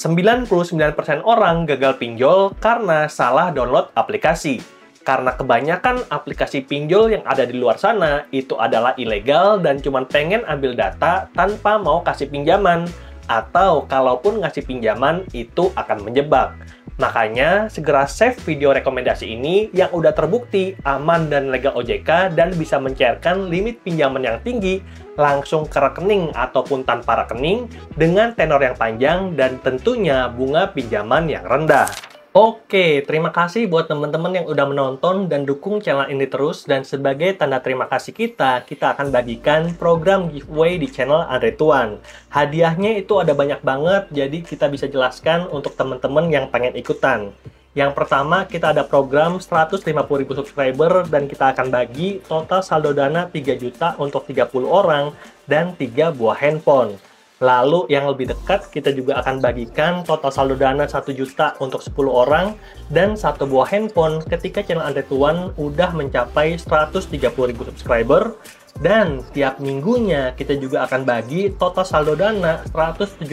99% orang gagal pinjol karena salah download aplikasi. Karena kebanyakan aplikasi pinjol yang ada di luar sana itu adalah ilegal dan cuma pengen ambil data tanpa mau kasih pinjaman. Atau kalaupun ngasih pinjaman itu akan menjebak. Makanya segera save video rekomendasi ini yang udah terbukti aman dan legal OJK dan bisa mencairkan limit pinjaman yang tinggi langsung ke rekening ataupun tanpa rekening dengan tenor yang panjang dan tentunya bunga pinjaman yang rendah. Oke, terima kasih buat teman-teman yang udah menonton dan dukung channel ini terus. Dan sebagai tanda terima kasih kita akan bagikan program giveaway di channel Andre Tuan. Hadiahnya itu ada banyak banget, jadi kita bisa jelaskan untuk teman-teman yang pengen ikutan. Yang pertama, kita ada program 150.000 subscriber dan kita akan bagi total saldo dana 3 juta untuk 30 orang dan 3 buah handphone. Lalu yang lebih dekat, kita juga akan bagikan total saldo dana 1 juta untuk 10 orang dan 1 buah handphone ketika channel Andre Tuan udah mencapai 130.000 subscriber. Dan tiap minggunya kita juga akan bagi total saldo dana 175.000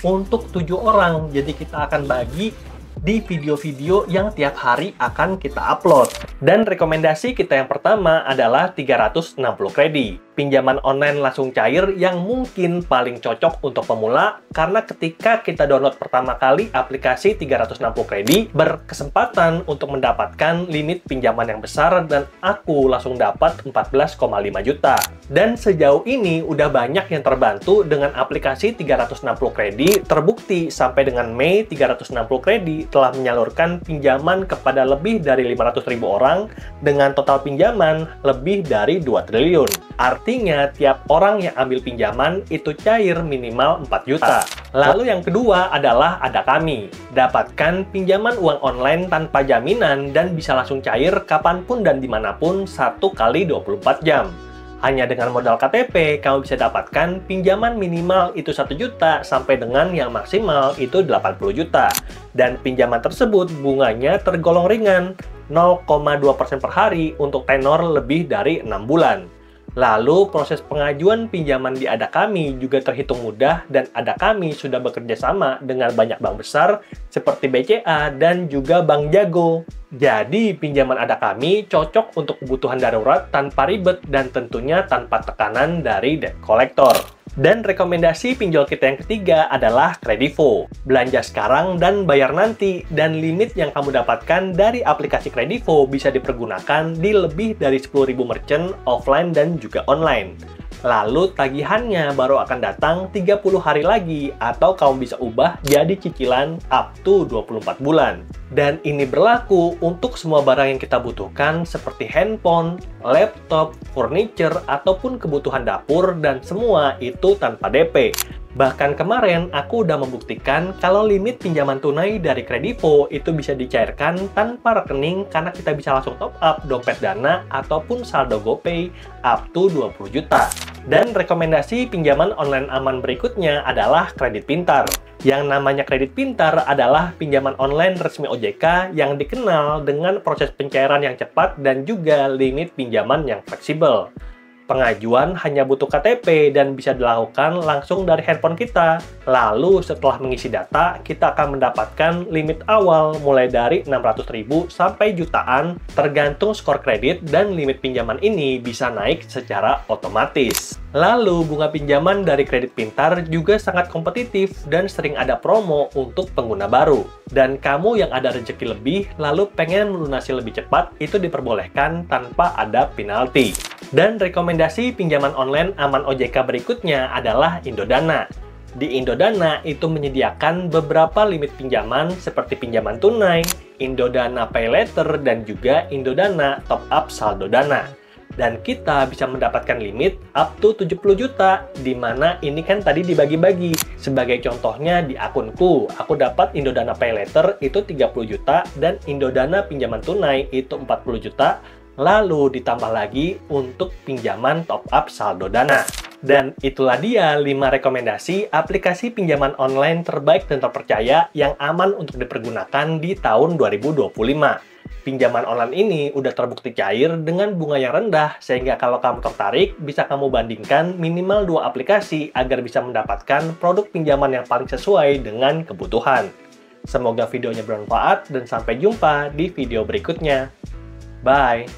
untuk 7 orang. Jadi kita akan bagi di video-video yang tiap hari akan kita upload. Dan rekomendasi kita yang pertama adalah 360 kredit. Pinjaman online langsung cair yang mungkin paling cocok untuk pemula karena ketika kita download pertama kali aplikasi 360 kredit berkesempatan untuk mendapatkan limit pinjaman yang besar dan aku langsung dapat 14,5 juta. Dan sejauh ini udah banyak yang terbantu dengan aplikasi 360 kredit. Terbukti sampai dengan Mei 360 kredit telah menyalurkan pinjaman kepada lebih dari 500.000 orang dengan total pinjaman lebih dari 2 triliun. Artinya, tiap orang yang ambil pinjaman itu cair minimal 4 juta. Lalu yang kedua adalah Ada Kami. Dapatkan pinjaman uang online tanpa jaminan dan bisa langsung cair kapanpun dan dimanapun 1 kali 24 jam. Hanya dengan modal KTP, kamu bisa dapatkan pinjaman minimal itu 1 juta sampai dengan yang maksimal itu 80 juta. Dan pinjaman tersebut bunganya tergolong ringan, 0,2% per hari untuk tenor lebih dari 6 bulan. Lalu, proses pengajuan pinjaman di Ada Kami juga terhitung mudah dan Ada Kami sudah bekerja sama dengan banyak bank besar seperti BCA dan juga Bank Jago. Jadi, pinjaman Ada Kami cocok untuk kebutuhan darurat tanpa ribet dan tentunya tanpa tekanan dari debt collector. Dan rekomendasi pinjol kita yang ketiga adalah Kredivo. Belanja sekarang dan bayar nanti. Dan limit yang kamu dapatkan dari aplikasi Kredivo bisa dipergunakan di lebih dari 10.000 merchant offline dan juga online. Lalu tagihannya baru akan datang 30 hari lagi atau kamu bisa ubah jadi cicilan up to 24 bulan. Dan ini berlaku untuk semua barang yang kita butuhkan seperti handphone, laptop, furniture, ataupun kebutuhan dapur dan semua itu tanpa DP. Bahkan kemarin aku udah membuktikan kalau limit pinjaman tunai dari Kredivo itu bisa dicairkan tanpa rekening karena kita bisa langsung top up dompet Dana ataupun saldo GoPay up to 20 juta. Dan rekomendasi pinjaman online aman berikutnya adalah Kredit Pintar. Yang namanya Kredit Pintar adalah pinjaman online resmi OJK yang dikenal dengan proses pencairan yang cepat dan juga limit pinjaman yang fleksibel. Pengajuan hanya butuh KTP dan bisa dilakukan langsung dari handphone kita. Lalu setelah mengisi data, kita akan mendapatkan limit awal mulai dari 600.000 sampai jutaan tergantung skor kredit dan limit pinjaman ini bisa naik secara otomatis. Lalu bunga pinjaman dari Kredit Pintar juga sangat kompetitif dan sering ada promo untuk pengguna baru. Dan kamu yang ada rezeki lebih lalu pengen melunasi lebih cepat itu diperbolehkan tanpa ada penalti. Dan rekomendasi pinjaman online aman OJK berikutnya adalah Indodana. Di Indodana itu menyediakan beberapa limit pinjaman seperti pinjaman tunai, Indodana Pay Later, dan juga Indodana Top Up Saldo Dana. Dan kita bisa mendapatkan limit up to 70 juta, di mana ini kan tadi dibagi-bagi. Sebagai contohnya di akunku, aku dapat Indodana Pay Later itu 30 juta dan Indodana pinjaman tunai itu 40 juta. Lalu ditambah lagi untuk pinjaman top up saldo Dana. Dan itulah dia 5 rekomendasi aplikasi pinjaman online terbaik dan terpercaya yang aman untuk dipergunakan di tahun 2025. Pinjaman online ini udah terbukti cair dengan bunga yang rendah, sehingga kalau kamu tertarik, bisa kamu bandingkan minimal 2 aplikasi agar bisa mendapatkan produk pinjaman yang paling sesuai dengan kebutuhan. Semoga videonya bermanfaat dan sampai jumpa di video berikutnya. Bye!